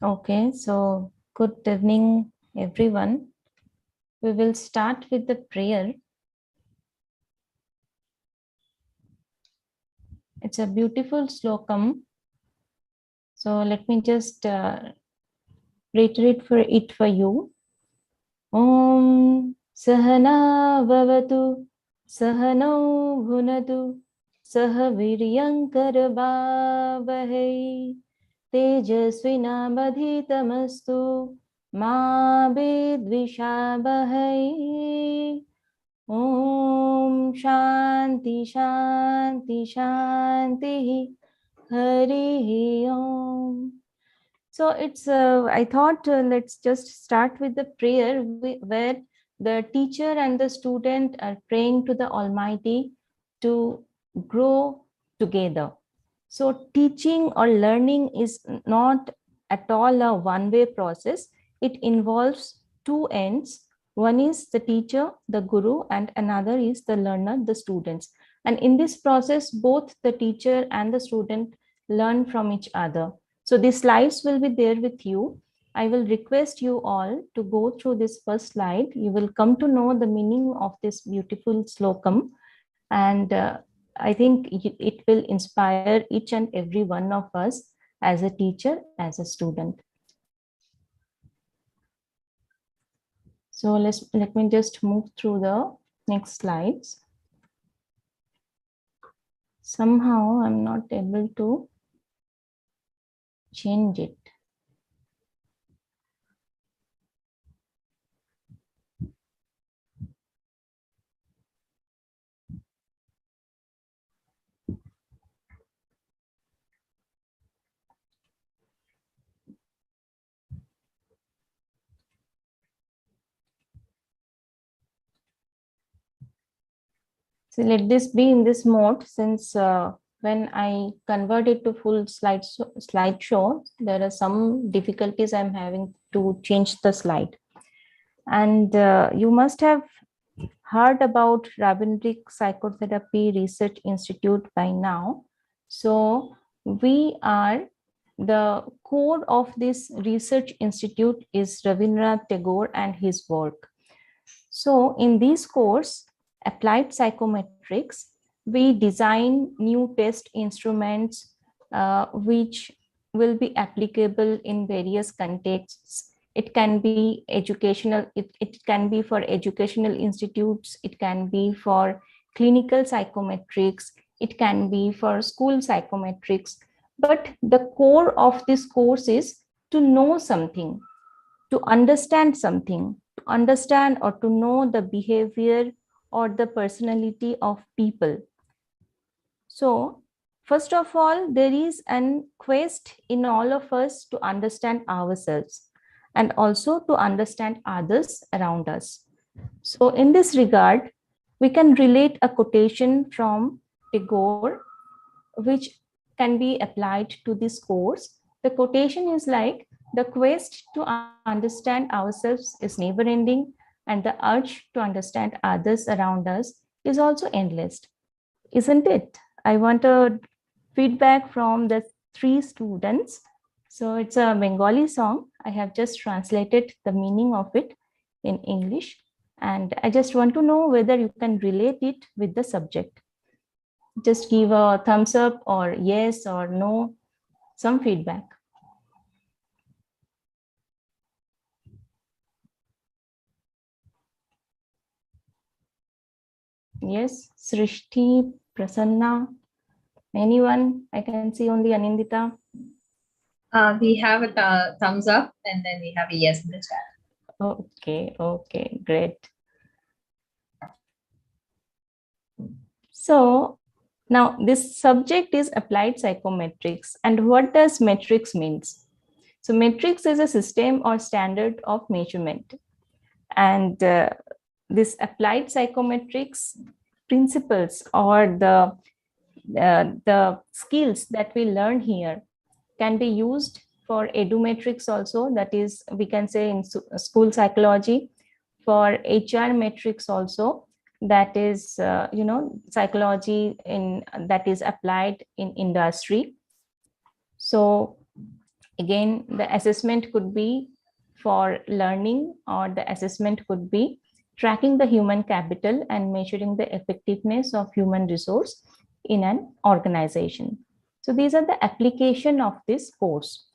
Okay, so good evening, everyone. We will start with the prayer. It's a beautiful slokam. So let me just reiterate for it for you. Om Sahana Vavatu Sahano Bhunatu Sahaviryankar Bhavahai Tejasvinabadhitamastu Ma Vidvishabhai. Om Shanti Shanti Shanti Hari Om. So it's I thought let's just start with the prayer where the teacher and the student are praying to the Almighty to grow together. So teaching or learning is not at all a one-way process. It involves two ends. One is the teacher, the guru, and another is the learner, the students. And in this process, both the teacher and the student learn from each other. So these slides will be there with you. I will request you all to go through this first slide. You will come to know the meaning of this beautiful slokam. And I think it will inspire each and every one of us as a teacher, as a student. So let me just move through the next slides. Somehow I'm not able to change it. So let this be in this mode, since when I convert it to full slideshow, there are some difficulties I'm having to change the slide. And you must have heard about Rabindra's Psychotherapy Research Institute by now. So we are, the core of this research institute is Rabindranath Tagore and his work. So in this course, Applied Psychometrics, we design new test instruments which will be applicable in various contexts. It can be educational, it can be for educational institutes, it can be for clinical psychometrics, it can be for school psychometrics. But the core of this course is to know something, to understand something, to understand or to know the behavior or the personality of people. So, first of all, there is an quest in all of us to understand ourselves and also to understand others around us. So, in this regard, we can relate a quotation from Tagore, which can be applied to this course. The quotation is like, the quest to understand ourselves is never ending, and the urge to understand others around us is also endless. Isn't it? I want a feedback from the three students. So it's a Bengali song. I have just translated the meaning of it in English. And I just want to know whether you can relate it with the subject. Just give a thumbs up or yes or no, some feedback. Yes, Srishti, Prasanna, anyone? I can see only Anindita. We have a thumbs up and then we have a yes in the chat. Okay, great. So now this subject is applied psychometrics. And what does metrics means? So metrics is a system or standard of measurement. And this applied psychometrics principles or the skills that we learn here can be used for edumetrics also, that is, we can say in school psychology, for HR metrics also, that is psychology in that is applied in industry. So Again, the assessment could be for learning, or the assessment could be tracking the human capital and measuring the effectiveness of human resource in an organization. So these are the application of this course.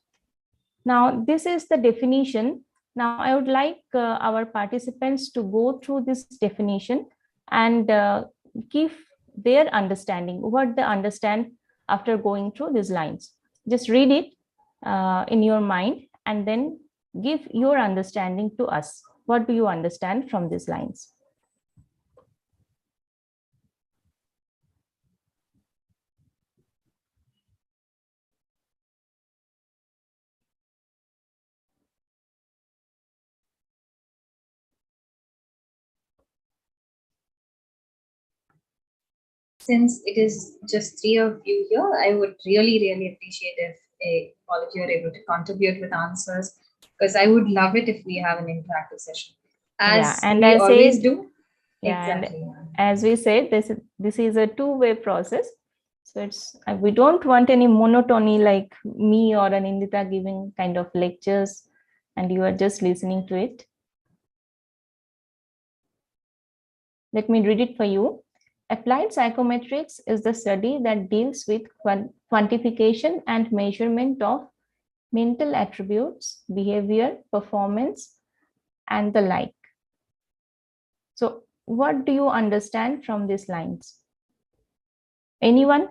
Now, this is the definition. Now, I would like our participants to go through this definition and give their understanding, what they understand after going through these lines. Just read it in your mind and then give your understanding to us. What do you understand from these lines? Since it is just three of you here, I would really appreciate if all of you are able to contribute with answers, because I would love it if we have an interactive session, as and we I always said, do. yeah, Exactly. and as we said, this is a two-way process. So it's we don't want any monotony like me or an Indita giving kind of lectures and you are just listening to it. Let me read it for you. Applied psychometrics is the study that deals with quantification and measurement of mental attributes, behavior, performance, and the like. So what do you understand from these lines? Anyone?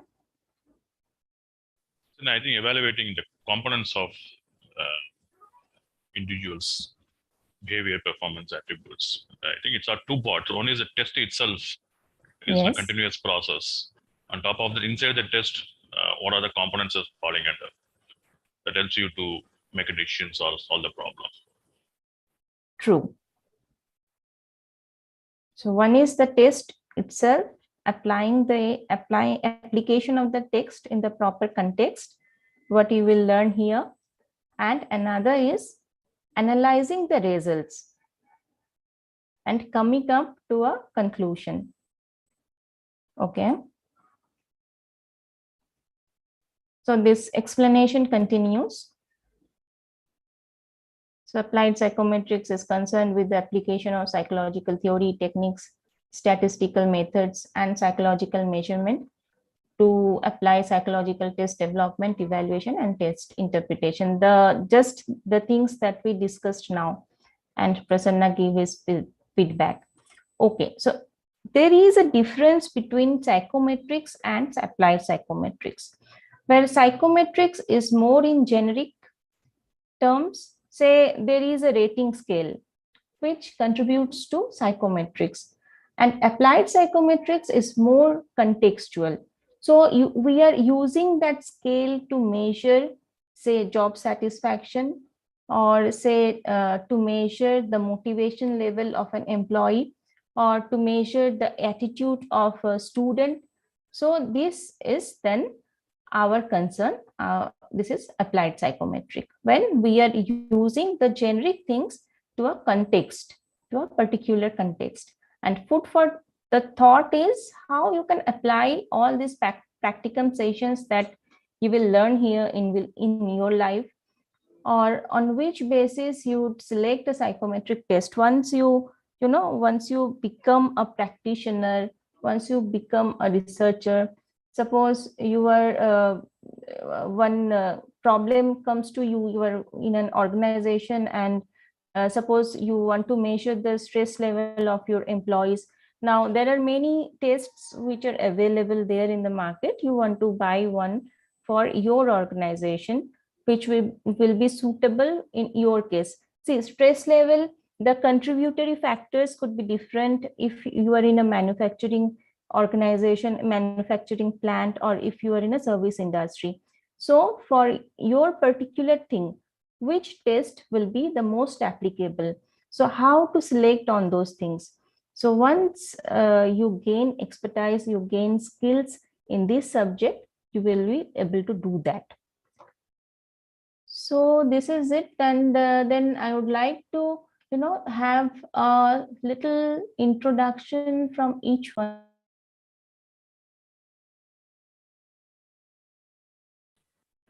And I think evaluating the components of individuals' behavior, performance, attributes. I think it's our two parts. One is the test itself is a continuous process. On top of that, inside the test, what are the components is falling under? That helps you to make a decision, solve the problem. True. So one is the test itself, application of the text in the proper context, what you will learn here. And another is analyzing the results and coming up to a conclusion. Okay. So this explanation continues. So applied psychometrics is concerned with the application of psychological theory, techniques, statistical methods, and psychological measurement to apply psychological test development, evaluation, and test interpretation. Just the things that we discussed now, and Prasanna gave his feedback. Okay, so there is a difference between psychometrics and applied psychometrics, where psychometrics is more in generic terms. Say there is a rating scale which contributes to psychometrics, and applied psychometrics is more contextual. So we are using that scale to measure, say, job satisfaction, or say to measure the motivation level of an employee, or to measure the attitude of a student. So this is then our concern. This is applied psychometric, when we are using the generic things to a context, to a particular context. And food for the thought is how you can apply all these practicum sessions that you will learn here in your life, or on which basis you would select a psychometric test once once you become a practitioner, once you become a researcher. Suppose you are one problem comes to you, you are in an organization, and suppose you want to measure the stress level of your employees. Now there are many tests which are available there in the market. You want to buy one for your organization which will be suitable in your case. See, stress level, the contributory factors could be different if you are in a manufacturing organization, manufacturing plant, or if you are in a service industry. So for your particular thing, which test will be the most applicable? So how to select on those things? So once you gain expertise, you gain skills in this subject, you will be able to do that. So this is it, and then I would like to have a little introduction from each one.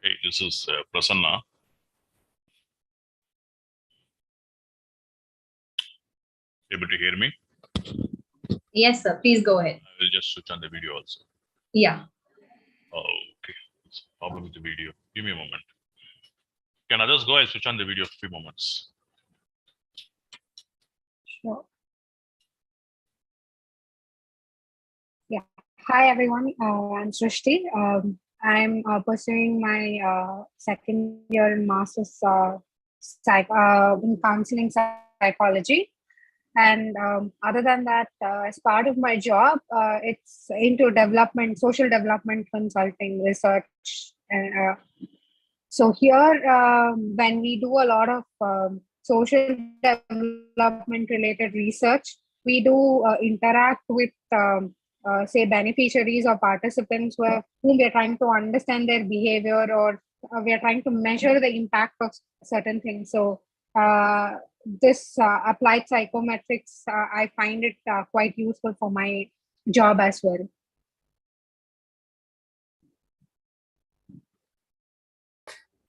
Hey, this is Prasanna. able to hear me? Yes, sir. Please go ahead. I will just switch on the video also. Yeah. Okay. It's a problem with the video. Give me a moment. Can others go? I'll switch on the video for a few moments. Sure. Yeah. Hi, everyone. I'm Srishti. I'm pursuing my second year master's in counseling psychology. And other than that, as part of my job, it's into development, social development consulting, research. So here, when we do a lot of social development related research, we do interact with, say, beneficiaries or participants whom we are trying to understand their behavior, or we are trying to measure the impact of certain things. So this applied psychometrics, I find it quite useful for my job as well.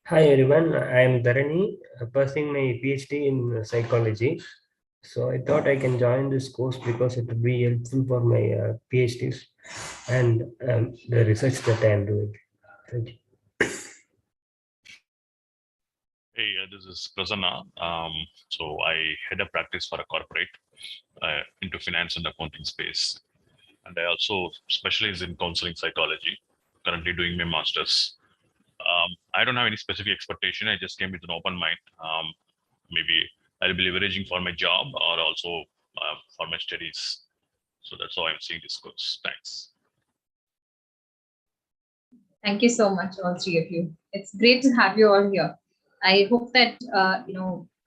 Hi everyone, I am Dharani, pursuing my PhD in psychology. So I thought I can join this course because it would be helpful for my PhDs and the research that I am doing. Thank you. Hey, this is Prasanna. So I head a practice for a corporate into finance and accounting space. And I also specialize in counseling psychology, currently doing my master's. I don't have any specific expectation. I just came with an open mind. Maybe I'll be leveraging for my job or also for my studies. So that's how I'm seeing this course. Thanks. Thank you so much, all three of you. It's great to have you all here. I hope that,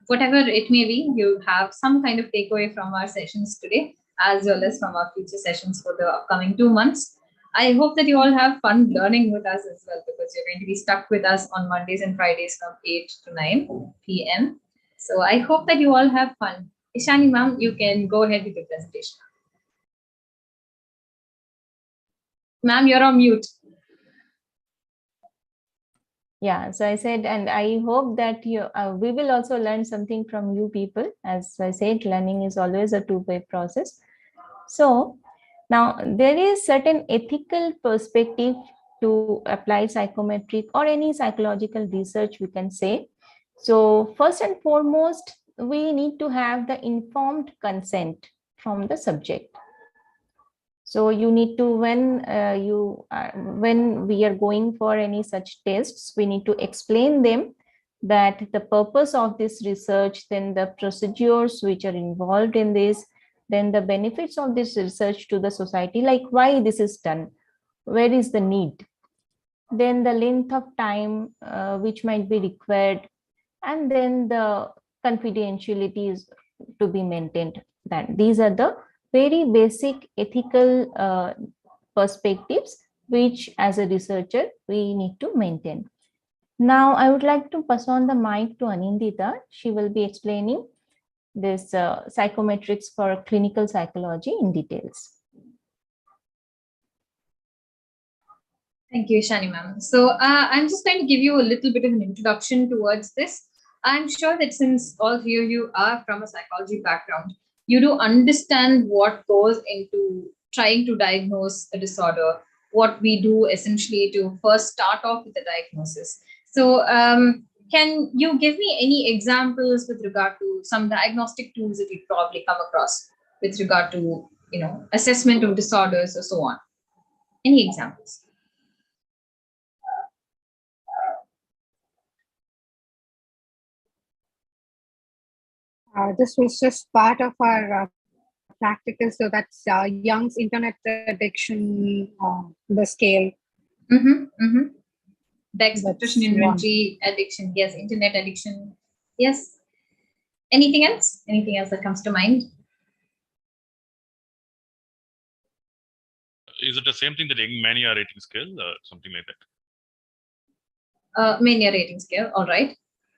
whatever it may be, you have some kind of takeaway from our sessions today, as well as from our future sessions for the upcoming 2 months. I hope that you all have fun learning with us as well, because you're going to be stuck with us on Mondays and Fridays from 8 to 9 p.m. So I hope that you all have fun. Ishani ma'am, you can go ahead with the presentation. Ma'am, you're on mute. Yeah, so I said, and I hope that we will also learn something from you people. As I said, learning is always a two-way process. So now there is certain ethical perspective to apply psychometric or any psychological research, we can say. So first and foremost, we need to have the informed consent from the subject. So you need to, when we are going for any such tests, we need to explain them that the purpose of this research, then the procedures which are involved in this, then the benefits of this research to the society, like why this is done, where is the need, then the length of time which might be required, and then the confidentiality is to be maintained. Then these are the very basic ethical perspectives which as a researcher we need to maintain. Now I would like to pass on the mic to Anindita. She will be explaining this psychometrics for clinical psychology in details. Thank you, Shani ma'am. So I'm just going to give you a little bit of an introduction towards this. I'm sure that since all three of you are from a psychology background, you do understand what goes into trying to diagnose a disorder, what we do essentially to first start off with the diagnosis. So can you give me any examples with regard to some diagnostic tools that you've probably come across with regard to, assessment of disorders or so on? Any examples? This was just part of our practical, so that's Young's internet addiction, the scale. The expectation inventory addiction, yes. Internet addiction, yes. Anything else? Anything else that comes to mind? Is it the same thing, the Young Mania rating scale, something like that? Mania rating scale, all right.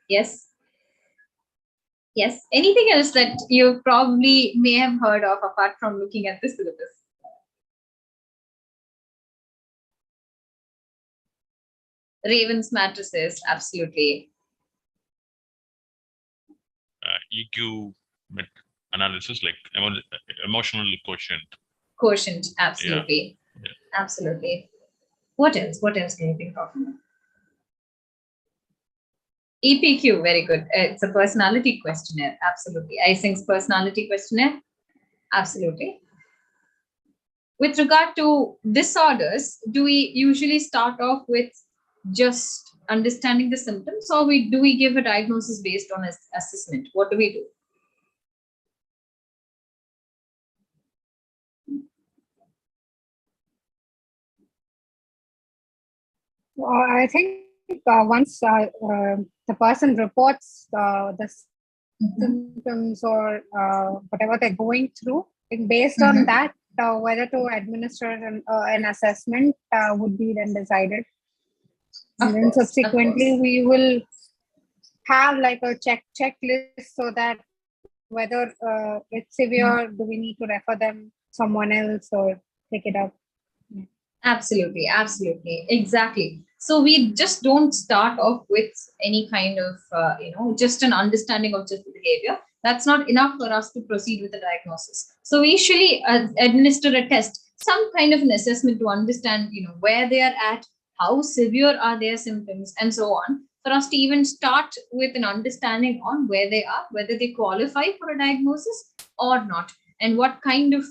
Yes. Yes. Anything else that you probably may have heard of apart from looking at this syllabus? Raven's matrices, absolutely. EQ, analysis, like emotional quotient. Quotient, absolutely. Yeah. Absolutely. What else? What else can you think of? EPQ, very good. It's a personality questionnaire. Absolutely. Ising's personality questionnaire. Absolutely. With regard to disorders, do we usually start off with just understanding the symptoms, or do we give a diagnosis based on assessment? What do we do? I think once the person reports the symptoms or whatever they're going through, and based on that, whether to administer an assessment would be then decided. And then subsequently, we will have like a checklist so that whether it's severe, do we need to refer them someone else or pick it up? Absolutely, absolutely, exactly. So we just don't start off with any kind of, just an understanding of just the behavior. That's not enough for us to proceed with a diagnosis. So we usually administer a test, some kind of an assessment to understand, where they are at, how severe are their symptoms, and so on, for us to even start with an understanding on where they are, whether they qualify for a diagnosis or not, and what kind of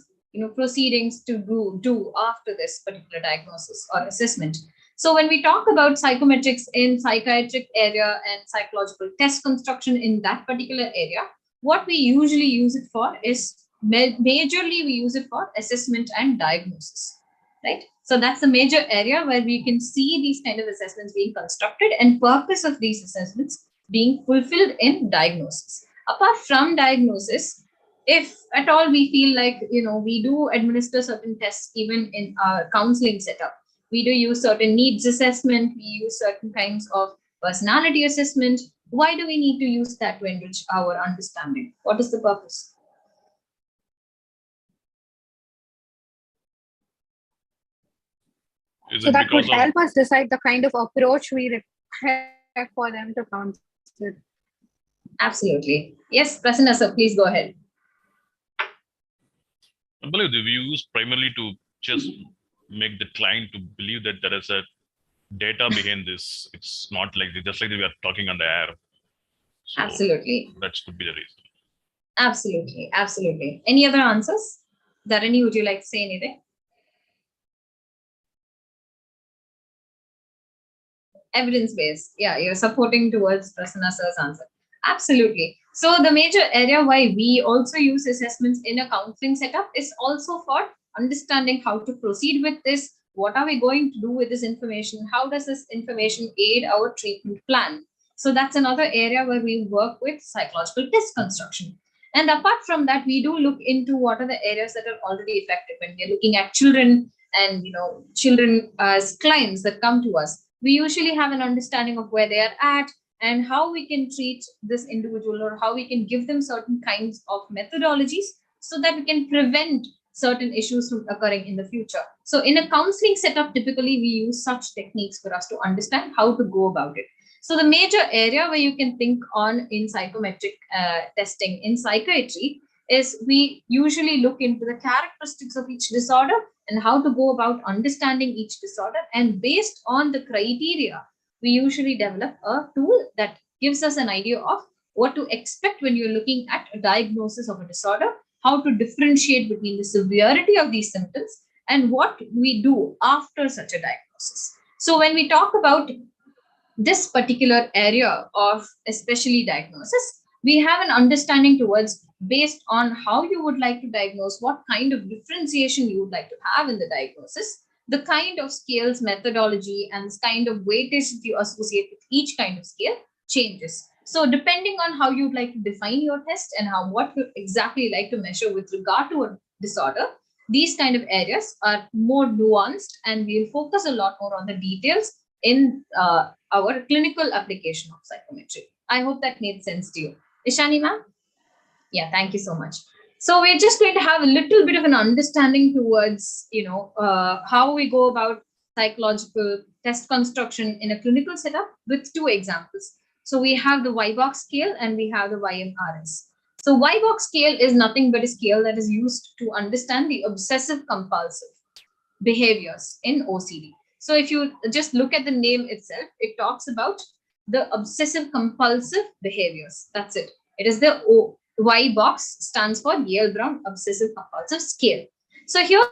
proceedings to do after this particular diagnosis or assessment. So when we talk about psychometrics in psychiatric area and psychological test construction in that particular area, what we usually use it for is majorly we use it for assessment and diagnosis, right? So that's a major area where we can see these kind of assessments being constructed and purpose of these assessments being fulfilled in diagnosis. Apart from diagnosis, if at all we feel like we do administer certain tests even in our counseling setup, we do use certain needs assessment, we use certain kinds of personality assessment. Why do we need to use that to enrich our understanding? What is the purpose? So that would help us decide the kind of approach we require for them to counsel. Absolutely. Yes, Prasanna sir, please go ahead. I believe we use primarily to just make the client to believe that there is a data behind this. It's not like just like we are talking on the air. So absolutely. That could be the reason. Absolutely. Absolutely. Any other answers? Dharani, would you like to say anything? Evidence-based. Yeah, you're supporting towards Prasanna sir's answer. Absolutely. So the major area why we also use assessments in a counseling setup is also for understanding how to proceed with this. What are we going to do with this information? How does this information aid our treatment plan? So that's another area where we work with psychological test construction. And apart from that, we do look into what are the areas that are already effective when we're looking at children and children as clients that come to us. We usually have an understanding of where they are at and how we can treat this individual or how we can give them certain kinds of methodologies so that we can prevent certain issues from occurring in the future. So in a counseling setup, typically we use such techniques for us to understand how to go about it. So the major area where you can think on in psychometric testing in psychiatry is we usually look into the characteristics of each disorder and how to go about understanding each disorder. And based on the criteria, we usually develop a tool that gives us an idea of what to expect when you're looking at a diagnosis of a disorder, how to differentiate between the severity of these symptoms, and what we do after such a diagnosis. So when we talk about this particular area of especially diagnosis, we have an understanding towards based on how you would like to diagnose, what kind of differentiation you would like to have in the diagnosis, the kind of scales, methodology, and the kind of weightage that you associate with each kind of scale changes. So depending on how you'd like to define your test and what you exactly like to measure with regard to a disorder, these kind of areas are more nuanced and we'll focus a lot more on the details in our clinical application of psychometry. I hope that made sense to you. Ishani ma'am? Yeah, thank you so much. So we're just going to have a little bit of an understanding towards, how we go about psychological test construction in a clinical setup with two examples. So we have the YBox scale and we have the YMRS. So Y-box scale is nothing but a scale that is used to understand the obsessive compulsive behaviors in OCD. So if you just look at the name itself, it talks about the obsessive compulsive behaviors. That's it. It is the Y-box, stands for Yale Brown Obsessive Compulsive Scale. So here,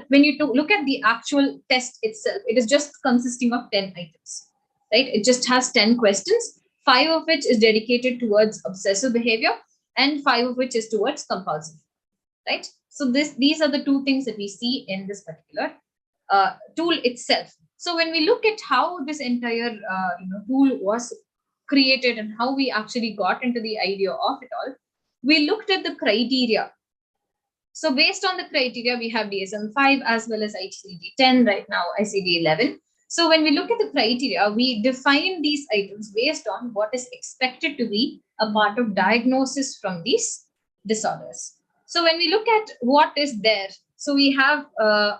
when you look at the actual test itself, it is just consisting of 10 items, right? It just has 10 questions, 5 of which is dedicated towards obsessive behavior and 5 of which is towards compulsive, right? So these are the two things that we see in this particular tool itself. So when we look at how this entire tool was created and how we actually got into the idea of it all, we looked at the criteria. So based on the criteria, we have DSM-5 as well as ICD-10, right now ICD-11. So when we look at the criteria, we define these items based on what is expected to be a part of diagnosis from these disorders. So when we look at what is there, so we have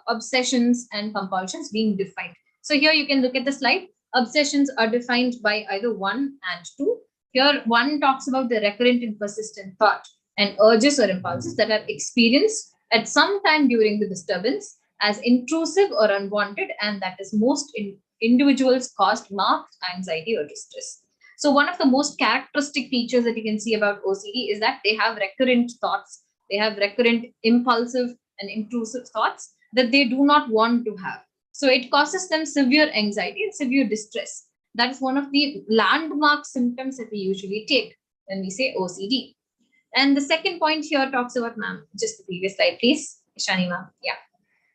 obsessions and compulsions being defined. So here you can look at the slide. Obsessions are defined by either 1 and 2. Here 1 talks about the recurrent and persistent thought and urges or impulses that are experienced at some time during the disturbance as intrusive or unwanted, and that is most individuals caused marked anxiety or distress. So one of the most characteristic features that you can see about OCD is that they have recurrent thoughts, they have recurrent impulsive and intrusive thoughts that they do not want to have. So it causes them severe anxiety and severe distress. That is one of the landmark symptoms that we usually take when we say OCD. And the second point here talks about, ma'am, just the previous slide, please. Shani, ma'am. Yeah.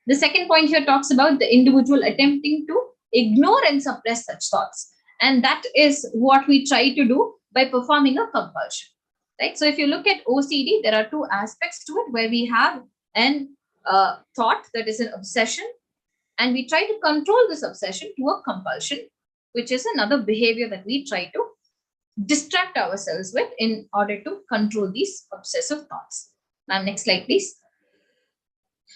The second point here talks about the individual attempting to ignore and suppress such thoughts. And that is what we try to do by performing a compulsion, right? So if you look at OCD, there are two aspects to it where we have an thought that is an obsession, and we try to control this obsession to a compulsion, which is another behavior that we try to distract ourselves with in order to control these obsessive thoughts. Ma'am, next slide, please.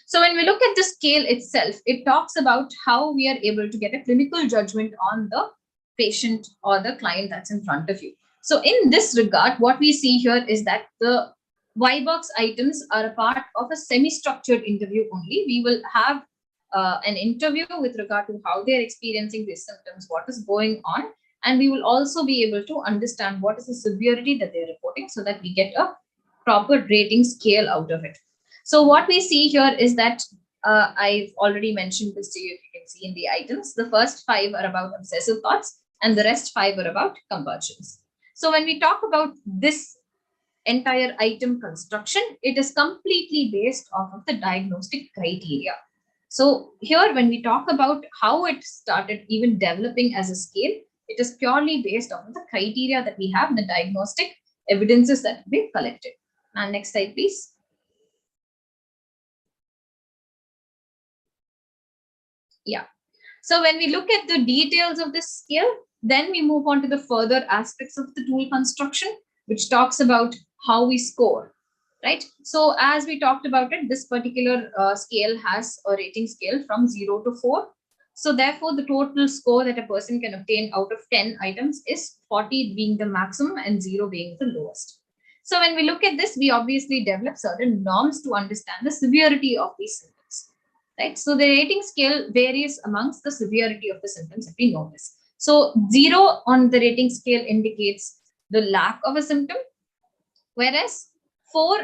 So when we look at the scale itself, it talks about how we are able to get a clinical judgment on the patient or the client that's in front of you. So in this regard, what we see here is that the Y-box items are a part of a semi-structured interview only. We will have an interview with regard to how they're experiencing these symptoms, what is going on, and we will also be able to understand what is the severity that they're reporting so that we get a proper rating scale out of it. So what we see here is that I've already mentioned this to you, if you can see in the items. The first 5 are about obsessive thoughts and the rest 5 are about compulsions. So when we talk about this entire item construction, it is completely based off of the diagnostic criteria. So here, when we talk about how it started even developing as a scale, it is purely based on the criteria that we have, the diagnostic evidences that we've collected. And next slide, please. Yeah. So when we look at the details of this scale, then we move on to the further aspects of the tool construction, which talks about how we score, right? So as we talked about it, this particular scale has a rating scale from 0 to 4. So therefore, the total score that a person can obtain out of 10 items is 40 being the maximum and 0 being the lowest. So when we look at this, we obviously develop certain norms to understand the severity of these symptoms, right? So the rating scale varies amongst the severity of the symptoms that we notice. So 0 on the rating scale indicates the lack of a symptom, whereas 4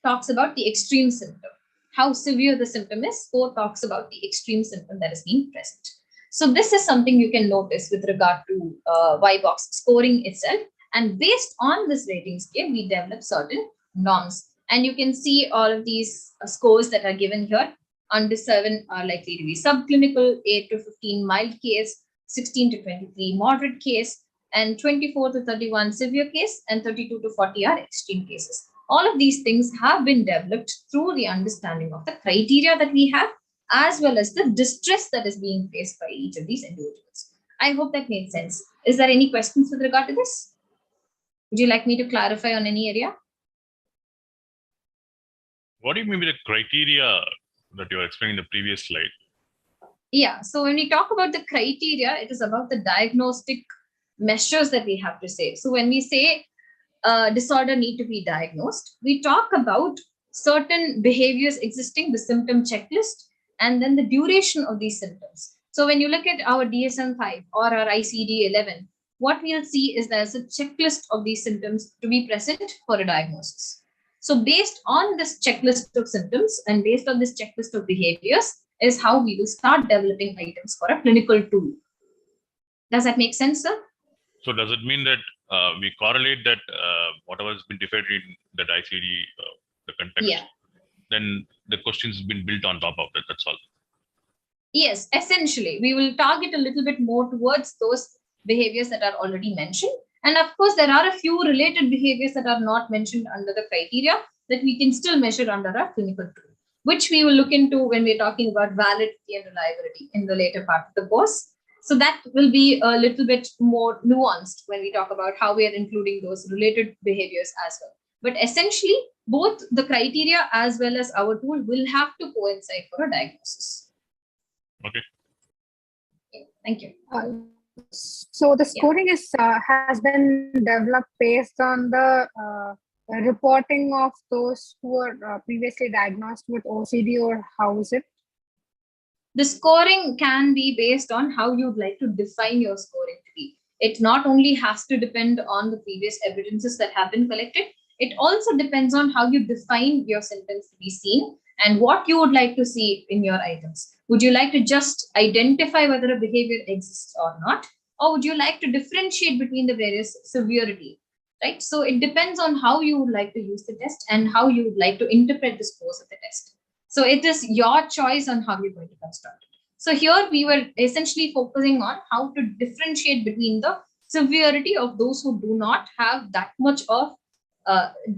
talks about the extreme symptom. How severe the symptom is, 4 talks about the extreme symptom that is being present. So this is something you can notice with regard to Y-box scoring itself. And based on this rating scale, we develop certain norms. And you can see all of these scores that are given here. Under 7 are likely to be subclinical, 8 to 15 mild case, 16 to 23 moderate case, and 24 to 31 severe case, and 32 to 40 are extreme cases. All of these things have been developed through the understanding of the criteria that we have, as well as the distress that is being faced by each of these individuals. I hope that made sense. Is there any questions with regard to this? Would you like me to clarify on any area? What do you mean by the criteria that you were explaining in the previous slide? Yeah, so when we talk about the criteria, it is about the diagnostic measures that we have to say. So when we say disorder need to be diagnosed, we talk about certain behaviors existing, the symptom checklist, and then the duration of these symptoms. So when you look at our DSM-5 or our ICD-11, what we'll see is there's a checklist of these symptoms to be present for a diagnosis. So based on this checklist of symptoms and based on this checklist of behaviors is how we will start developing items for a clinical tool. Does that make sense, sir? So does it mean that we correlate that whatever has been defined in that ICD, the context, then the questions have been built on top of that, that's all? Yes, essentially, we will target a little bit more towards those behaviors that are already mentioned. And of course, there are a few related behaviors that are not mentioned under the criteria that we can still measure under our clinical tool, which we will look into when we're talking about validity and reliability in the later part of the course. So that will be a little bit more nuanced when we talk about how we are including those related behaviors as well. But essentially, both the criteria as well as our tool will have to coincide for a diagnosis. Okay. Thank you. So the scoring is has been developed based on the reporting of those who were previously diagnosed with OCD, or how is it? The scoring can be based on how you'd like to define your scoring to be. It not only has to depend on the previous evidences that have been collected, it also depends on how you define your symptoms to be seen and what you would like to see in your items. Would you like to just identify whether a behavior exists or not? Or would you like to differentiate between the various severity, right? So it depends on how you would like to use the test and how you would like to interpret the scores of the test. So it is your choice on how you're going to construct it. So here we were essentially focusing on how to differentiate between the severity of those who do not have that much of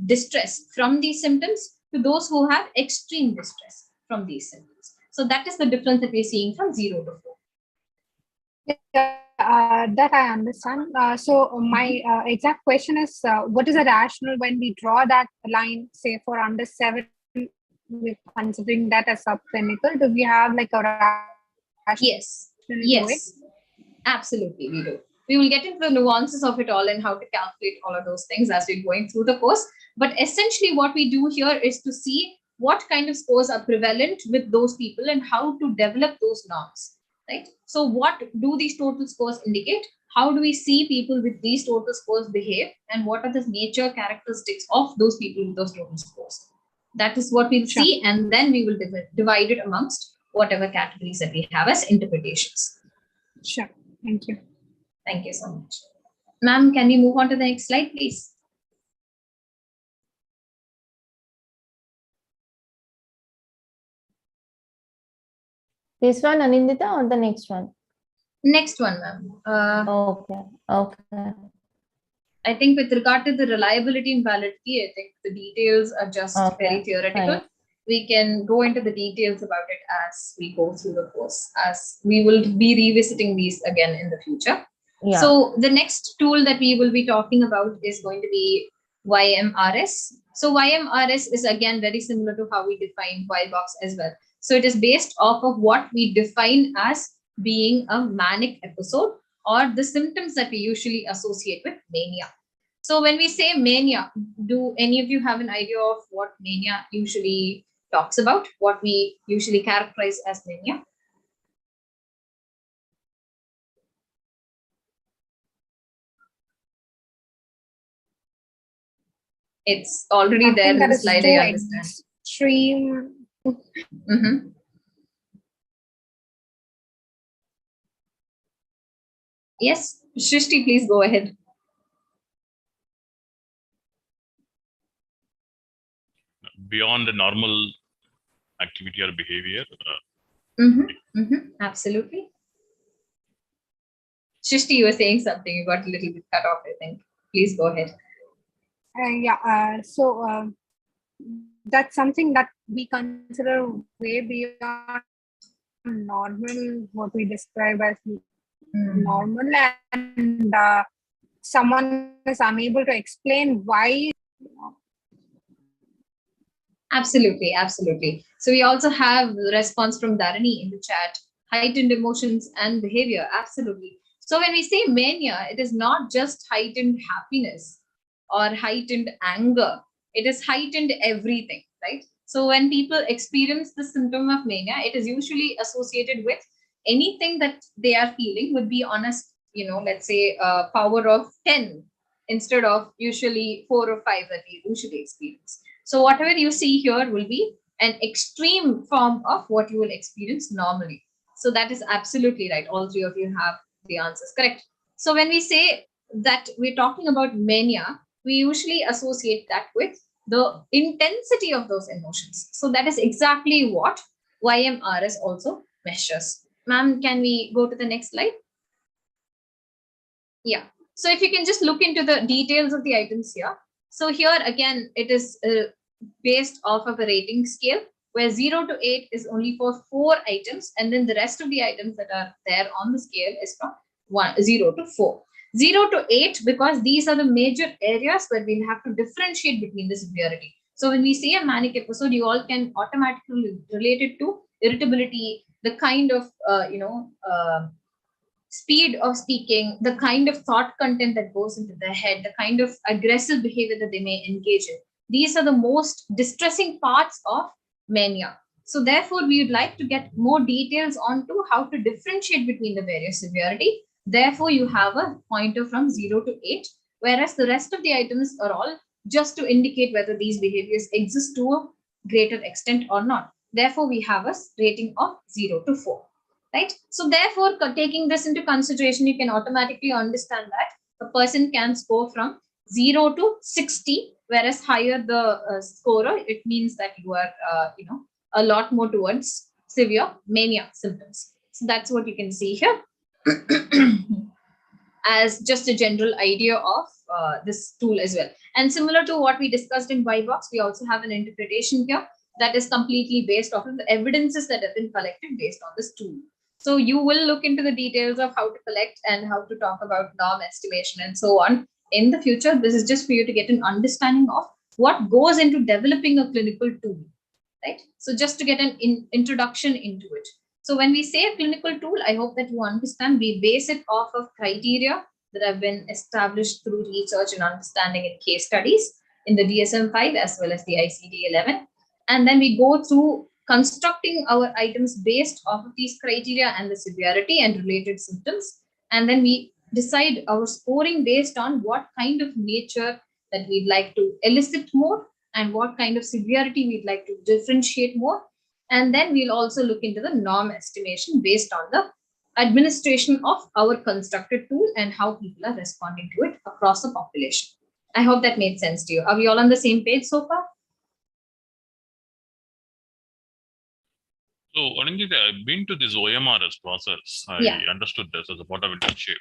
distress from these symptoms to those who have extreme distress from these symptoms. So that is the difference that we're seeing from 0 to 4. Yeah, that I understand. So my exact question is, what is the rationale when we draw that line, say for under 7, we're considering that as subclinical? Do we have like a rationale? Yes, absolutely, we do. We will get into the nuances of it all and how to calculate all of those things as we're going through the course. But essentially what we do here is to see what kind of scores are prevalent with those people and how to develop those norms, right? So what do these total scores indicate? How do we see people with these total scores behave? And what are the nature characteristics of those people with those total scores? That is what we'll see. And then we will divide it amongst whatever categories that we have as interpretations. Sure. Thank you. Thank you so much. Ma'am, can we move on to the next slide, please? This one, Anindita, or the next one? Next one, ma'am. Okay. I think with regard to the reliability and validity, I think the details are just very theoretical. Fine. We can go into the details about it as we go through the course, as we will be revisiting these again in the future. Yeah. So the next tool that we will be talking about is going to be YMRS. So YMRS is again very similar to how we define Wild-Box as well. So it is based off of what we define as being a manic episode or the symptoms that we usually associate with mania. So when we say mania, do any of you have an idea of what mania usually talks about, what we usually characterize as mania? It's already there in the slide, I understand. Extreme. Mm-hmm. Yes, Shrishti, please go ahead. Beyond the normal activity or behavior. Absolutely. Shrishti, you were saying something. You got a little bit cut off, I think. Please go ahead. So that's something that we consider way beyond normal, what we describe as normal, and someone is unable to explain why. Absolutely. So we also have the response from Dharani in the chat, heightened emotions and behavior. Absolutely. So when we say mania, it is not just heightened happiness. or heightened anger. It is heightened everything, right? So when people experience the symptom of mania, it is usually associated with anything that they are feeling would be on a, let's say a power of 10 instead of usually 4 or 5 that we usually experience. So whatever you see here will be an extreme form of what you will experience normally. So that is absolutely right. All three of you have the answers correct. So when we say that we're talking about mania, we usually associate that with the intensity of those emotions. So that is exactly what YMRS also measures. Ma'am, can we go to the next slide? Yeah. So if you can just look into the details of the items here. So here again, it is based off of a rating scale where 0 to 8 is only for 4 items, and then the rest of the items that are there on the scale is from 0 to 4. 0 to 8, because these are the major areas where we'll have to differentiate between the severity. So when we say a manic episode, you all can automatically relate it to irritability, the kind of speed of speaking, the kind of thought content that goes into their head, the kind of aggressive behavior that they may engage in. These are the most distressing parts of mania. So therefore, we would like to get more details onto how to differentiate between the various severity. Therefore, you have a pointer from 0 to 8, whereas the rest of the items are all just to indicate whether these behaviors exist to a greater extent or not. Therefore, we have a rating of 0 to 4. Right? So therefore, taking this into consideration, you can automatically understand that a person can score from 0 to 60, whereas higher the scorer, it means that you are, a lot more towards severe mania symptoms. So that's what you can see here as just a general idea of this tool as well. And similar to what we discussed in Y-box, we also have an interpretation here that is completely based off of the evidences that have been collected based on this tool. So you will look into the details of how to collect and how to talk about norm estimation and so on in the future. This is just for you to get an understanding of what goes into developing a clinical tool, right? So just to get an introduction into it. So when we say a clinical tool, I hope that you understand we base it off of criteria that have been established through research and understanding in case studies in the DSM-5 as well as the ICD-11. And then we go through constructing our items based off of these criteria and the severity and related symptoms. And then we decide our scoring based on what kind of nature that we'd like to elicit more and what kind of severity we'd like to differentiate more. And then we'll also look into the norm estimation based on the administration of our constructed tool and how people are responding to it across the population. I hope that made sense to you. Are we all on the same page so far? So, Anindita, I've been to this YMRS process. I understood this as a part of internship.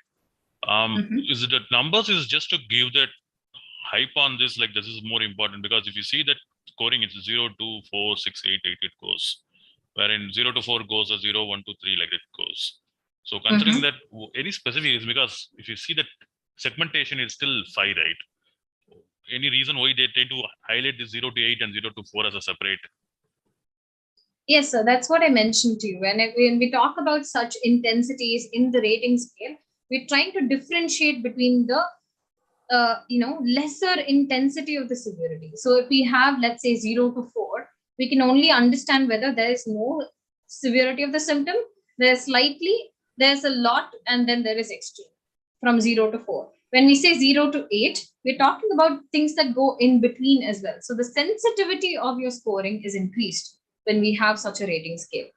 Is it that numbers is just to give that hype on this, like this is more important? Because if you see that scoring, it's 0, 2, 4, 6, 8, 8, it goes. Wherein 0 to 4 goes a 0, 1, 2, 3, like it goes. So considering that, any specific is because if you see that segmentation is still 5, right? Any reason why they tend to highlight the 0 to 8 and 0 to 4 as a separate? Yes, sir. That's what I mentioned to you. When we talk about such intensities in the rating scale, we're trying to differentiate between the lesser intensity of the severity. So if we have, let's say, 0 to 4, we can only understand whether there is no severity of the symptom. There's slightly, there's a lot, and then there is extreme from 0 to 4. When we say 0 to 8, we're talking about things that go in between as well. So the sensitivity of your scoring is increased when we have such a rating scale.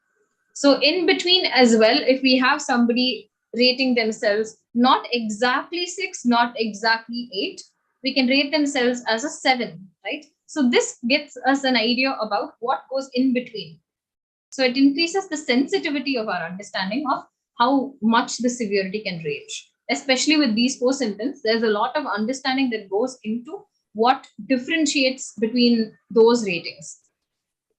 So in between as well, if we have somebody rating themselves not exactly 6, not exactly 8, we can rate themselves as a 7, right? So this gets us an idea about what goes in between. So it increases the sensitivity of our understanding of how much the severity can range. Especially with these 4 symptoms, there's a lot of understanding that goes into what differentiates between those ratings.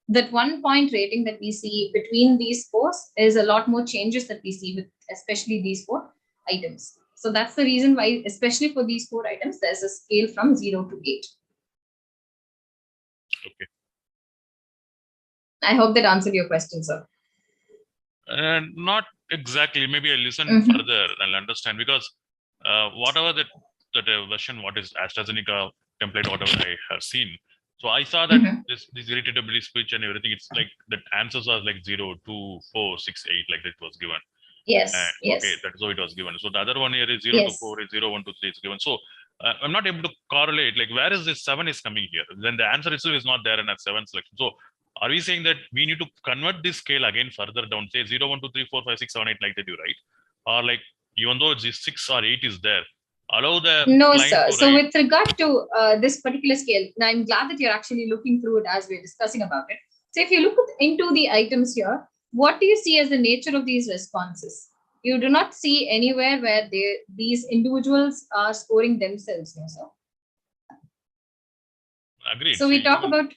That 1 point rating that we see between these 4 is a lot more changes that we see with especially these 4 items. So that's the reason why, especially for these 4 items, there's a scale from 0 to 8. Okay. I hope that answered your question, sir. Not exactly. Maybe I listen further. I'll understand because whatever that that version, what is AstraZeneca template, whatever I have seen. So I saw that this irritability speech and everything, it's like the answers are like 0, 2, 4, 6, 8, like that was given. Yes. Okay, that's how it was given. So the other one here is 0 to 4, is 0, 1 to 3 is given. So I'm not able to correlate, like where is this 7 is coming here? Then the answer itself is not there in a 7 selection. So are we saying that we need to convert this scale again further down, say 0, 1, 2, 3, 4, 5, 6, 7, 8, like that, you right? Or like, even though it's 6 or 8 is there, allow the no, client sir. to So write. with regard to this particular scale, now I'm glad that you're actually looking through it as we're discussing about it. So if you look into the items here, what do you see as the nature of these responses? You do not see anywhere where these individuals are scoring themselves, no, sir. Agreed. So we talk about.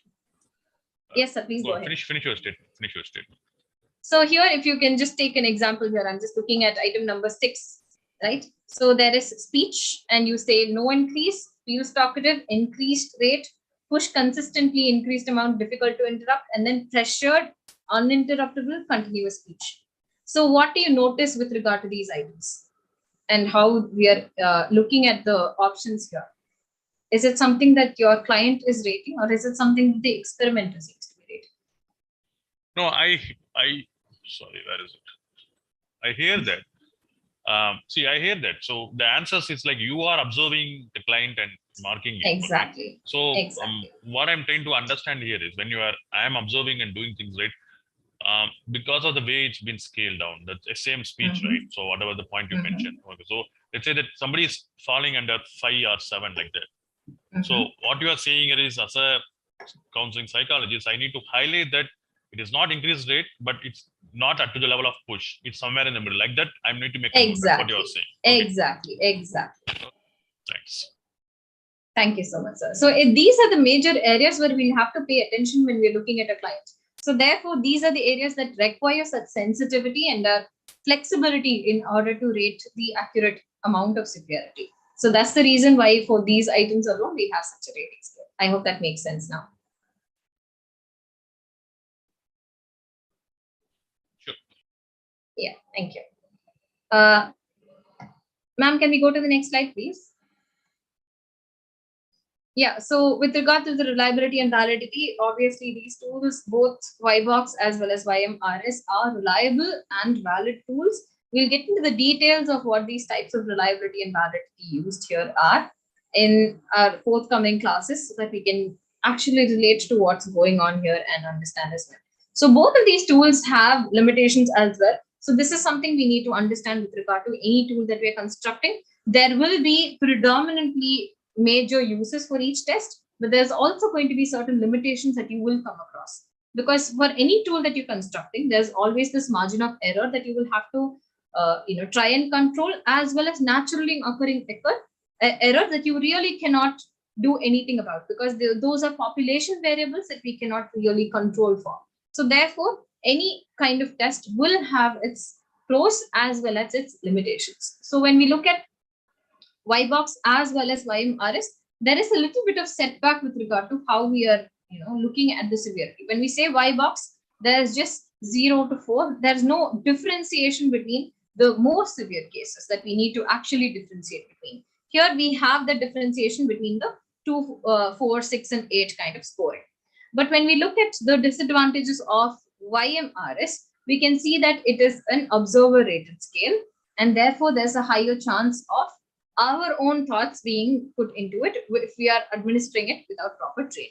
Yes, sir. Please go ahead. Finish your statement. Finish your statement. So here, if you can just take an example here, I'm just looking at item number 6, right? So there is speech, and you say no increase, feels talkative, increased rate, push consistently, increased amount, difficult to interrupt, and then pressured, uninterruptible, continuous speech. So what do you notice with regard to these items and how we are looking at the options here? Is it something that your client is rating, or is it something that the experimenter seems to be rating? No, sorry, where is it? I hear that. See, I hear that. So the answers is like you are observing the client and marking it. Exactly. Okay? So exactly. What I'm trying to understand here is when I am observing and doing things right, because of the way it's been scaled down, the same speech, right? So whatever the point you mentioned. Okay, so let's say that somebody is falling under 5 or 7 like that. So what you are saying here is, as a counseling psychologist, I need to highlight that it is not increased rate, but it's not up to the level of push. It's somewhere in the middle. Like that, I need to make a note. That's what you are saying. Okay. Exactly. Thanks. Thank you so much, sir. So these are the major areas where we'll have to pay attention when we're looking at a client. So therefore, these are the areas that require such sensitivity and flexibility in order to rate the accurate amount of severity. So that's the reason why for these items alone, we have such a rating scale. I hope that makes sense now. Sure. Yeah, thank you. Ma'am, can we go to the next slide, please? Yeah, so with regard to the reliability and validity, obviously these tools, both YBox as well as YMRS, are reliable and valid tools. We'll get into the details of what these types of reliability and validity used here are in our forthcoming classes so that we can actually relate to what's going on here and understand as well. So both of these tools have limitations as well. So this is something we need to understand with regard to any tool that we're constructing. There will be predominantly major uses for each test, but there's also going to be certain limitations that you will come across, because for any tool that you're constructing, there's always this margin of error that you will have to try and control, as well as naturally occurring error that you really cannot do anything about, because those are population variables that we cannot really control for. So therefore, any kind of test will have its pros as well as its limitations. So when we look at YBox as well as YMRS, there is a little bit of setback with regard to how we are looking at the severity. When we say YBox, there's just 0 to 4. There's no differentiation between the more severe cases that we need to actually differentiate between. Here we have the differentiation between the 2, 4, 6, and 8 kind of scoring. But when we look at the disadvantages of YMRS, we can see that it is an observer rated scale, and therefore there's a higher chance of our own thoughts being put into it if we are administering it without proper training.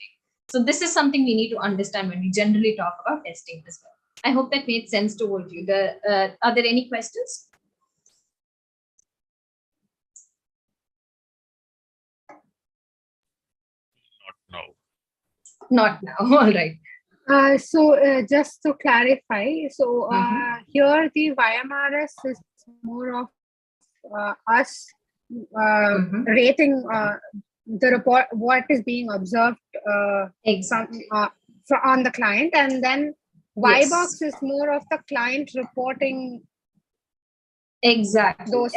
So this is something we need to understand when we generally talk about testing as well. I hope that made sense to all of you. Are there any questions? Not now. All right. So just to clarify, so here the YMRS is more of us rating the report, what is being observed exactly. on the client, and then YBox is more of the client reporting those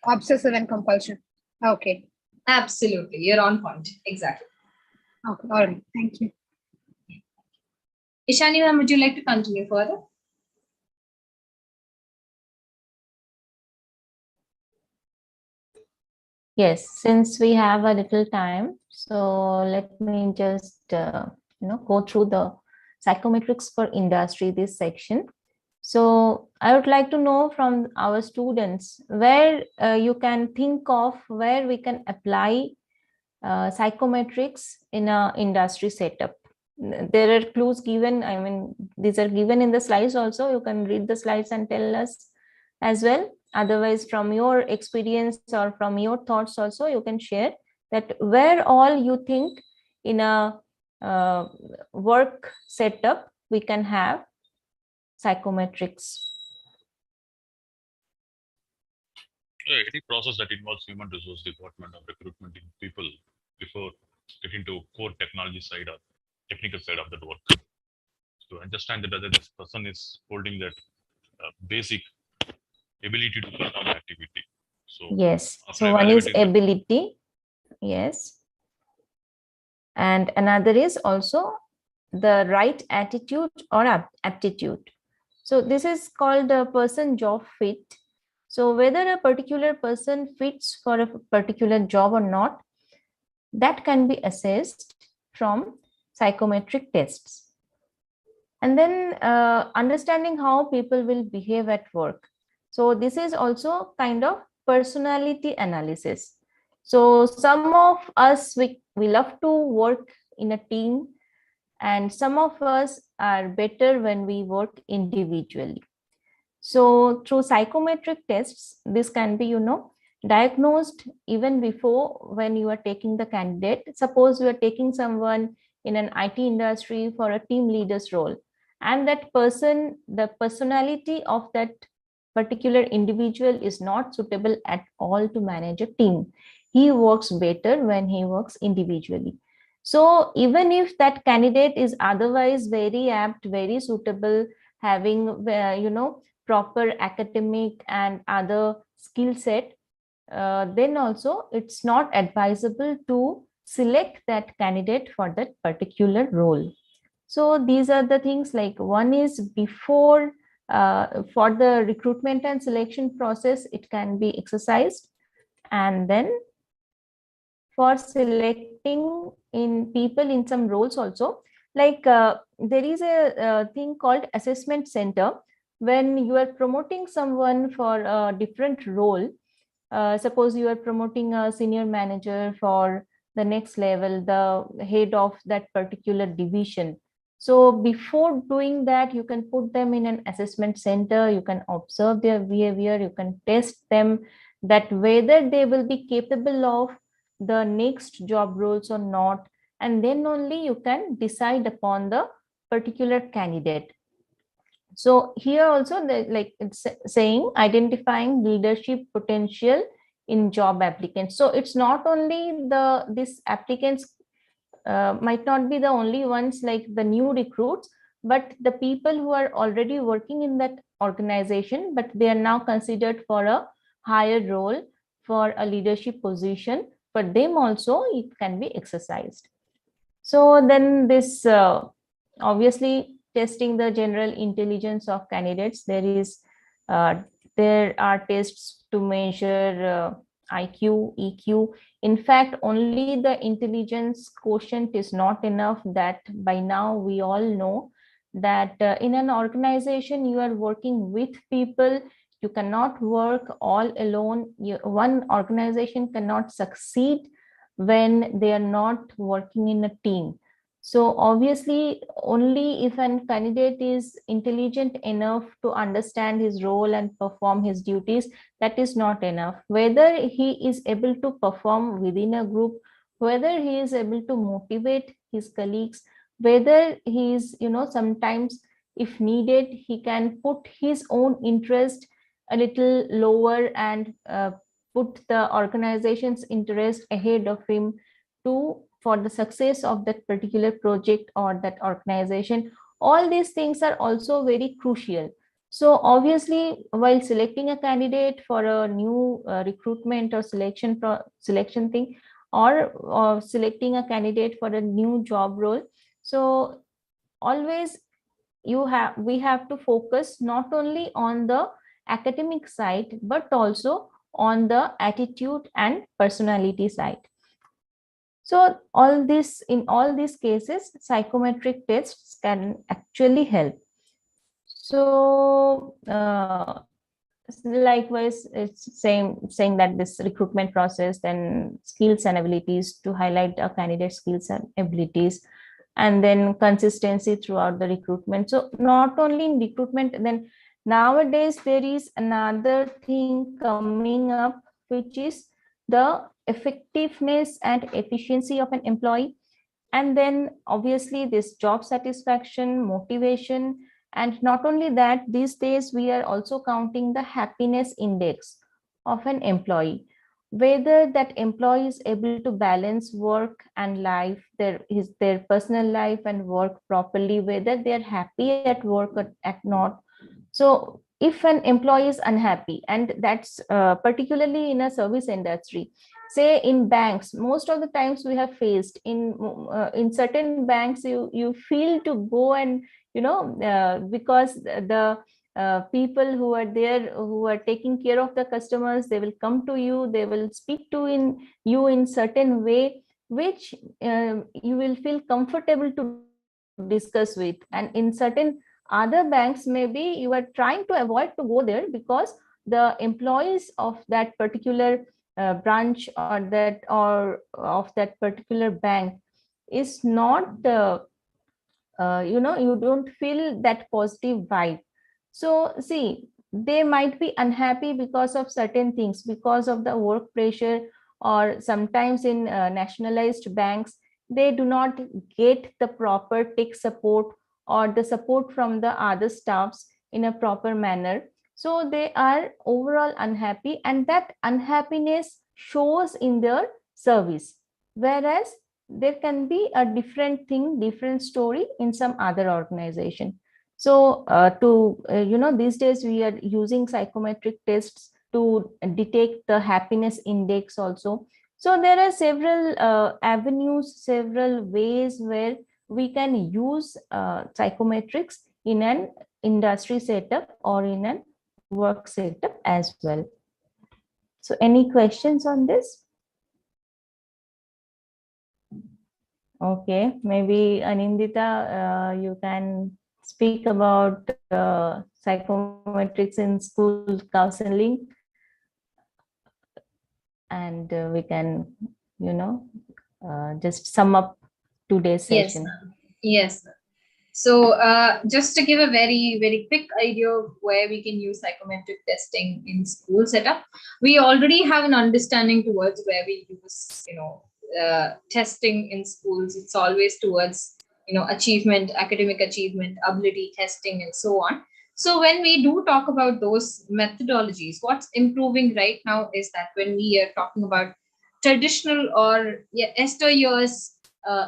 obsessive and compulsion. Okay. Absolutely. You're on point. Exactly. Okay. All right. Thank you. Ishani, would you like to continue further? Yes, since we have a little time, so let me just go through the psychometrics for industry, this section. So I would like to know from our students where you can think of where we can apply psychometrics in a industry setup. There are clues given. I mean, these are given in the slides also. You can read the slides and tell us as well. Otherwise, from your experience or from your thoughts also, you can share that where all you think in a work setup we can have psychometrics. Any process that involves human resource department or recruitment in people before getting to core technology side or technical side of that work. To understand that whether this person is holding that basic ability to perform activity. So yes, after so one is evaluating ability, yes, and another is also the right attitude or aptitude. So this is called a person job fit. So whether a particular person fits for a particular job or not, that can be assessed from psychometric tests. And then understanding how people will behave at work. So this is also kind of personality analysis. So some of us, we love to work in a team, and some of us are better when we work individually. So through psychometric tests, this can be, diagnosed even before when you are taking the candidate. Suppose you are taking someone in an IT industry for a team leader's role, and that person, the personality of that particular individual is not suitable at all to manage a team. He works better when he works individually. So even if that candidate is otherwise very apt, very suitable, having, proper academic and other skill set, then also it's not advisable to select that candidate for that particular role. So these are the things, like one is before, for the recruitment and selection process, it can be exercised. And then for selecting in people in some roles also, like there is a thing called assessment center. When you are promoting someone for a different role, suppose you are promoting a senior manager for the next level, the head of that particular division. So before doing that, you can put them in an assessment center, you can observe their behavior, you can test them, that whether they will be capable of the next job roles or not, and then only you can decide upon the particular candidate. So here also, like it's saying identifying leadership potential in job applicants. So it's not only this applicants might not be the only ones, like the new recruits, but the people who are already working in that organization, but they are now considered for a higher role, for a leadership position. For them also it can be exercised. So then this obviously testing the general intelligence of candidates. Uh, there are tests to measure IQ, EQ. In fact, only the intelligence quotient is not enough. That by now we all know that in an organization you are working with people. You cannot work all alone. One organization cannot succeed when they are not working in a team. So obviously, only if a candidate is intelligent enough to understand his role and perform his duties, that is not enough. Whether he is able to perform within a group, whether he is able to motivate his colleagues, whether he is, sometimes if needed, he can put his own interest a little lower and put the organization's interest ahead of him to for the success of that particular project or that organization. All these things are also very crucial. So obviously, while selecting a candidate for a new recruitment or selection thing, or selecting a candidate for a new job role, so always we have to focus not only on the academic side, but also on the attitude and personality side. So in all these cases, psychometric tests can actually help. So likewise, it's saying that this recruitment process, then skills and abilities, to highlight a candidate's skills and abilities, and then consistency throughout the recruitment. So not only in recruitment, then nowadays there is another thing coming up, which is the effectiveness and efficiency of an employee. And then obviously this job satisfaction, motivation, and not only that, these days we are also counting the happiness index of an employee, whether that employee is able to balance work and life, their personal life and work properly, whether they are happy at work or at not. So if an employee is unhappy, and that's particularly in a service industry, say in banks, most of the times we have faced in certain banks, you feel to go and because the people who are there, who are taking care of the customers, they will come to you, they will speak to you in certain way, which you will feel comfortable to discuss with. And in certain other banks, maybe you are trying to avoid to go there because the employees of that particular branch or of that particular bank is not you don't feel that positive vibe. So see, they might be unhappy because of certain things, because of the work pressure, or sometimes in nationalized banks, they do not get the proper tech support or the support from the other staffs in a proper manner. So they are overall unhappy, and that unhappiness shows in their service. Whereas there can be a different thing, different story in some other organization. So these days we are using psychometric tests to detect the happiness index also. So there are several avenues, several ways where we can use psychometrics in an industry setup or in a work setup as well. So any questions on this? Okay, maybe Anindita, you can speak about psychometrics in school counseling, and we can, just sum up today's session. Yes. So just to give a very, very quick idea of where we can use psychometric testing in school setup, we already have an understanding towards where we use, testing in schools. It's always towards, achievement, academic achievement, ability testing, and so on. So when we do talk about those methodologies, what's improving right now is that when we are talking about traditional or yesteryear's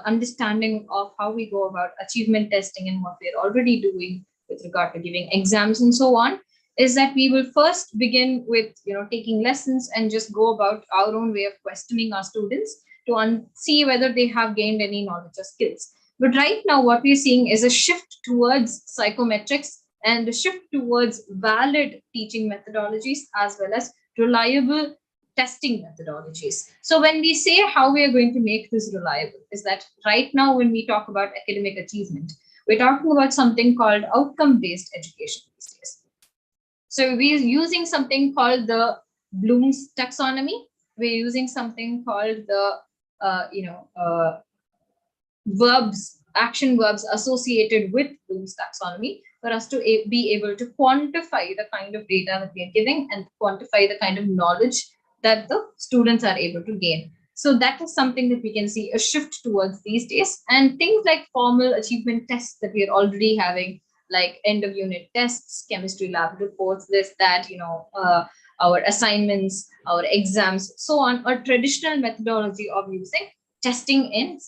understanding of how we go about achievement testing and what we're already doing with regard to giving exams and so on, is that we will first begin with taking lessons and just go about our own way of questioning our students to see whether they have gained any knowledge or skills. But right now what we're seeing is a shift towards psychometrics and a shift towards valid teaching methodologies as well as reliable testing methodologies. So when we say how we are going to make this reliable, is that right now when we talk about academic achievement, we're talking about something called outcome-based education these days. So we're using something called the Bloom's taxonomy. We're using something called the action verbs associated with Bloom's taxonomy for us to be able to quantify the kind of data that we are giving and quantify the kind of knowledge that the students are able to gain. So that is something that we can see a shift towards these days. And things like formal achievement tests that we are already having, like end of unit tests, chemistry lab reports, this, that, our assignments, our exams, so on, a traditional methodology of using testing in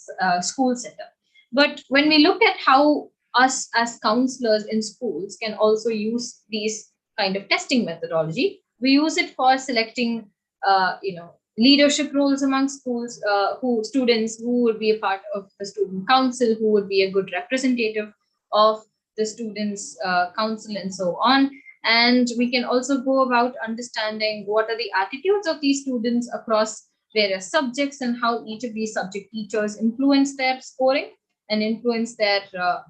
school setup. But when we look at how us as counselors in schools can also use these kind of testing methodology, we use it for selecting leadership roles among schools, students who would be a part of the student council, who would be a good representative of the students' council, and so on. And we can also go about understanding what are the attitudes of these students across various subjects and how each of these subject teachers influence their scoring and influence their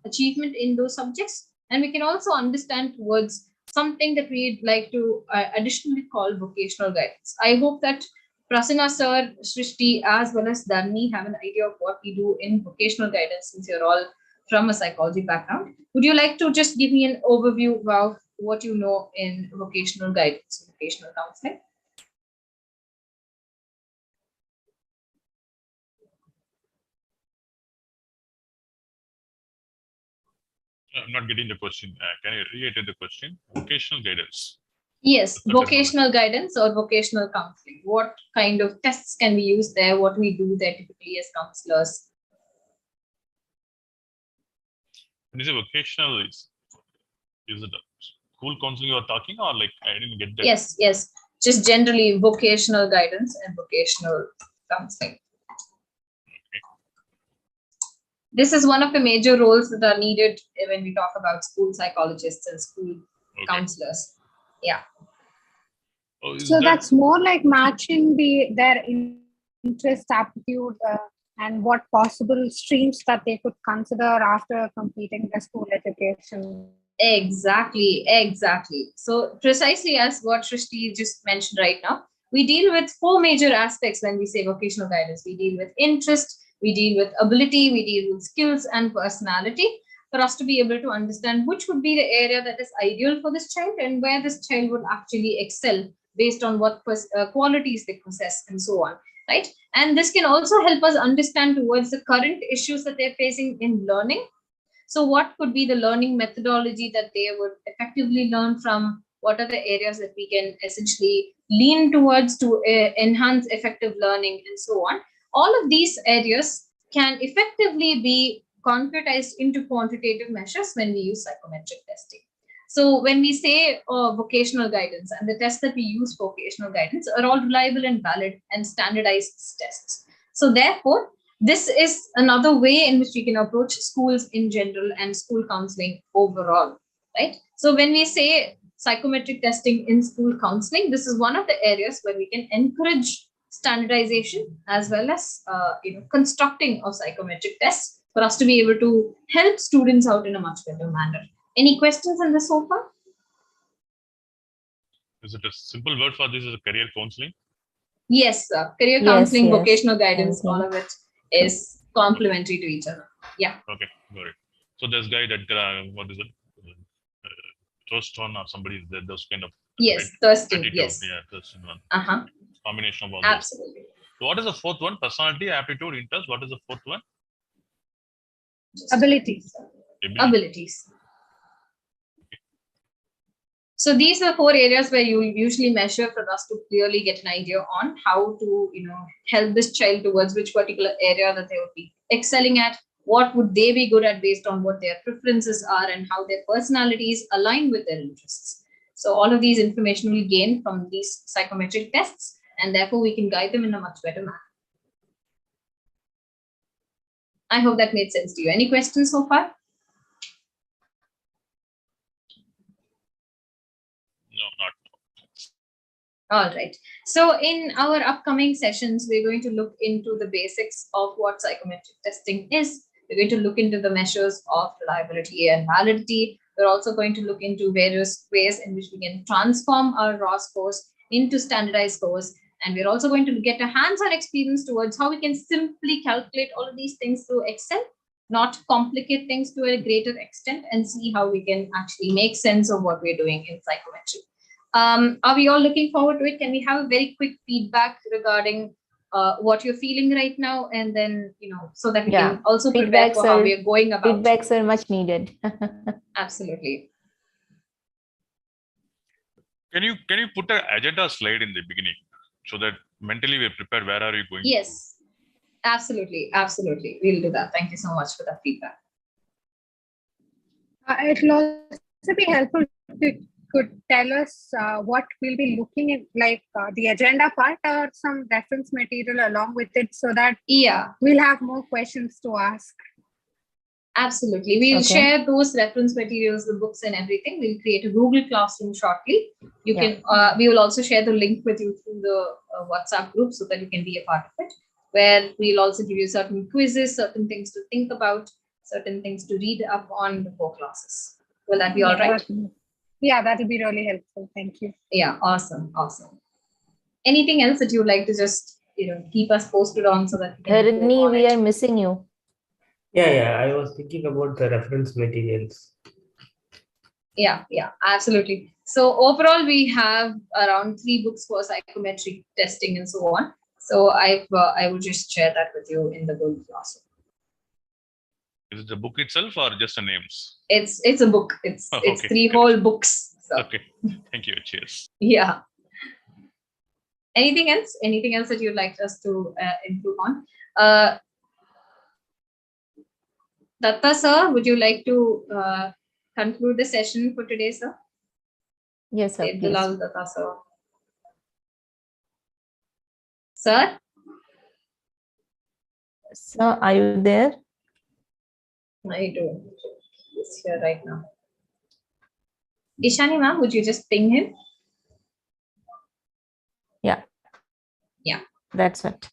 achievement in those subjects. And we can also understand towards something that we'd like to additionally call vocational guidance. I hope that Prasanna sir, Srishti, as well as Dharni have an idea of what we do in vocational guidance, since you're all from a psychology background. Would you like to just give me an overview about what you know in vocational guidance, vocational counseling? I'm not getting the question. Can you reiterate the question? Vocational guidance. Yes, vocational guidance or vocational counseling. What kind of tests can we use there? What we do there typically as counselors? When you say vocational, is it a school counseling you are talking, or like I didn't get that? Yes. Just generally vocational guidance and vocational counseling. Okay. This is one of the major roles that are needed when we talk about school psychologists and school counselors. Yeah. Oh, So that's more like matching their interest, aptitude, and what possible streams that they could consider after completing their school education. Exactly. So precisely as what Srishti just mentioned right now, we deal with four major aspects when we say vocational guidance. We deal with interest, we deal with ability, we deal with skills and personality, for us to be able to understand which would be the area that is ideal for this child and where this child would actually excel based on what qualities they possess and so on, right? And this can also help us understand towards the current issues that they're facing in learning. So what could be the learning methodology that they would effectively learn from? What are the areas that we can essentially lean towards to enhance effective learning and so on? All of these areas can effectively be concretized into quantitative measures when we use psychometric testing. So when we say vocational guidance, and the tests that we use for vocational guidance are all reliable and valid and standardized tests. So therefore, this is another way in which we can approach schools in general and school counseling overall, right? So when we say psychometric testing in school counseling, this is one of the areas where we can encourage standardization as well as constructing of psychometric tests for us to be able to help students out in a much better manner. Any questions on this so far? Is it a simple word for this? Is career counseling? Yes, career counseling, vocational guidance, all of it is complementary to each other. Yeah. Okay, got it. So this guy that what is it? Thurston or somebody is there, those kind of. Yes, Thurston. Yes. Yeah, Thurston one. Combination of all Absolutely. Those. So what is the fourth one? Personality, aptitude, interest. What is the fourth one? Abilities. So these are four areas where you usually measure for us to clearly get an idea on how to, help this child towards which particular area that they would be excelling at. What would they be good at based on what their preferences are and how their personalities align with their interests. So all of these information will gain from these psychometric tests, and therefore we can guide them in a much better manner. I hope that made sense to you. Any questions so far? No, not. All right. So in our upcoming sessions, we're going to look into the basics of what psychometric testing is. We're going to look into the measures of reliability and validity. We're also going to look into various ways in which we can transform our raw scores into standardized scores. And we're also going to get a hands-on experience towards how we can simply calculate all of these things through Excel, not complicate things to a greater extent, and see how we can actually make sense of what we're doing in psychometry. Are we all looking forward to it? Can we have a very quick feedback regarding what you're feeling right now, and then so that we can also prepare for how we are going about. Feedbacks are much needed. Absolutely. Can you put an agenda slide in the beginning so that mentally we're prepared? Where are you going? Yes, absolutely. We'll do that. Thank you so much for that feedback. It will also be helpful if you could tell us what we'll be looking at, like the agenda part or some reference material along with it, so that we'll have more questions to ask. Absolutely. We'll Okay. share those reference materials, the books and everything. We'll create a Google Classroom shortly. You can, we will also share the link with you through the WhatsApp group so that you can be a part of it, where we'll also give you certain quizzes, certain things to think about, certain things to read up on before classes. Will that be all right? Yeah, that will be really helpful. Thank you. Yeah, awesome. Awesome. Anything else that you would like to just, keep us posted on so that we can improve Dharani, on we it? are missing you. Yeah, I was thinking about the reference materials. Yeah, absolutely. So overall, we have around 3 books for psychometric testing and so on. So I will just share that with you in the Google Classroom. Is it the book itself or just the names? It's a book. It's Okay, 3 whole books. So. Okay, thank you. Cheers. Yeah. Anything else? Anything else that you'd like us to improve on? Datta sir, would you like to conclude the session for today, sir? Yes, sir. Please. Dulal Datta sir. Sir? Sir, are you there? I do. He's here right now. Ishani ma'am, would you just ping him? Yeah. That's it.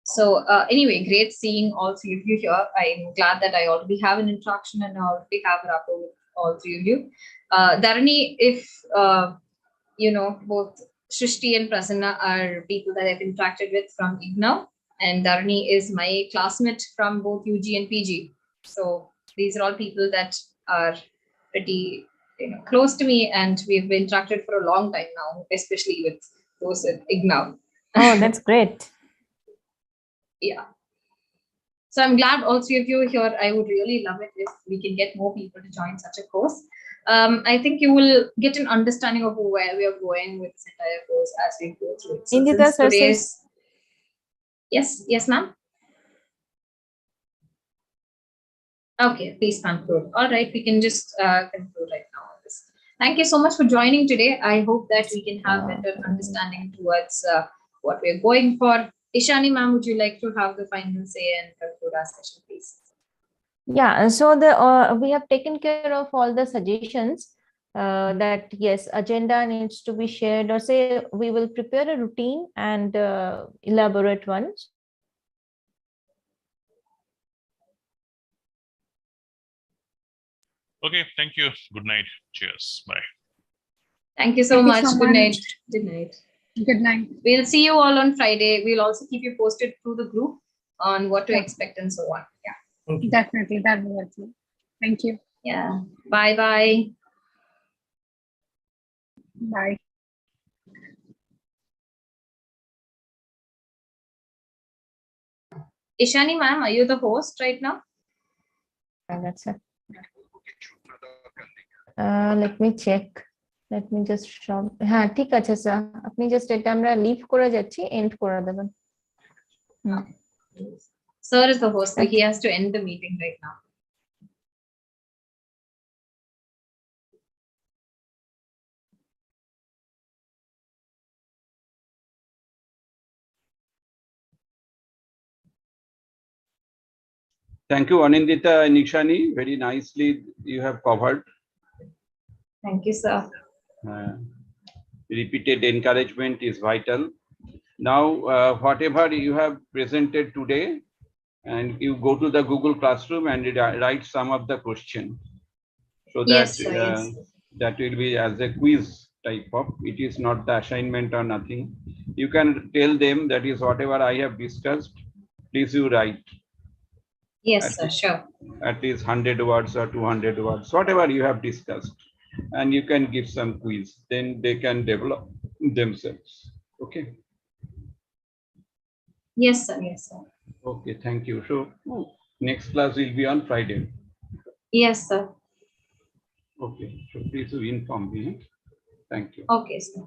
So anyway, great seeing all 3 of you here. I'm glad that I already have an interaction and I already have a rapport with all 3 of you. Dharani, if both Shrishti and Prasanna are people that I've interacted with from IGNOU, and Dharani is my classmate from both UG and PG. So these are all people that are pretty close to me, and we've interacted for a long time now, especially with those at IGNOU. Oh, that's great. Yeah. So I'm glad all 3 of you are here. I would really love it if we can get more people to join such a course. I think you will get an understanding of where we are going with this entire course as we go through it. So Indita sir today's... Yes, ma'am. Okay, please conclude. All right, we can just conclude right now on this. Thank you so much for joining today. I hope that we can have better understanding towards what we're going for. Ishani ma'am, would you like to have the final say and conclude our session, please? Yeah, so we have taken care of all the suggestions that yes, agenda needs to be shared, or say we will prepare a routine and elaborate ones. Okay, thank you. Good night. Cheers. Bye. Thank you so much. Good night. Good night. Good night. We'll see you all on Friday. We'll also keep you posted through the group on what to expect and so on. Yeah. Definitely. That will help me. Thank you. Yeah. Bye-bye. Bye. Ishani ma'am, are you the host right now? That's it. Let me check. Let me just show. হ্যাঁ ঠিক আছে sir, আপনি just এটা আমরা leave করে যাচ্ছি, and করে দেবেন। Sir is the host, so he has to end the meeting right now. Thank you, Anindita and Nishani. Very nicely you have covered. Thank you, sir. Repeated encouragement is vital. Now, whatever you have presented today, and you go to the Google Classroom and write some of the question, so that Yes, sir, yes. that will be as a quiz type of. It is not the assignment or nothing. You can tell them that is whatever I have discussed. Please you write. Yes, sir, sure. At least 100 words or 200 words, whatever you have discussed, and you can give some quiz. Then they can develop themselves. Okay. Yes, sir. Yes, sir. Okay, thank you. So next class will be on Friday. Yes, sir. Okay, so please inform me. Thank you. Okay, sir.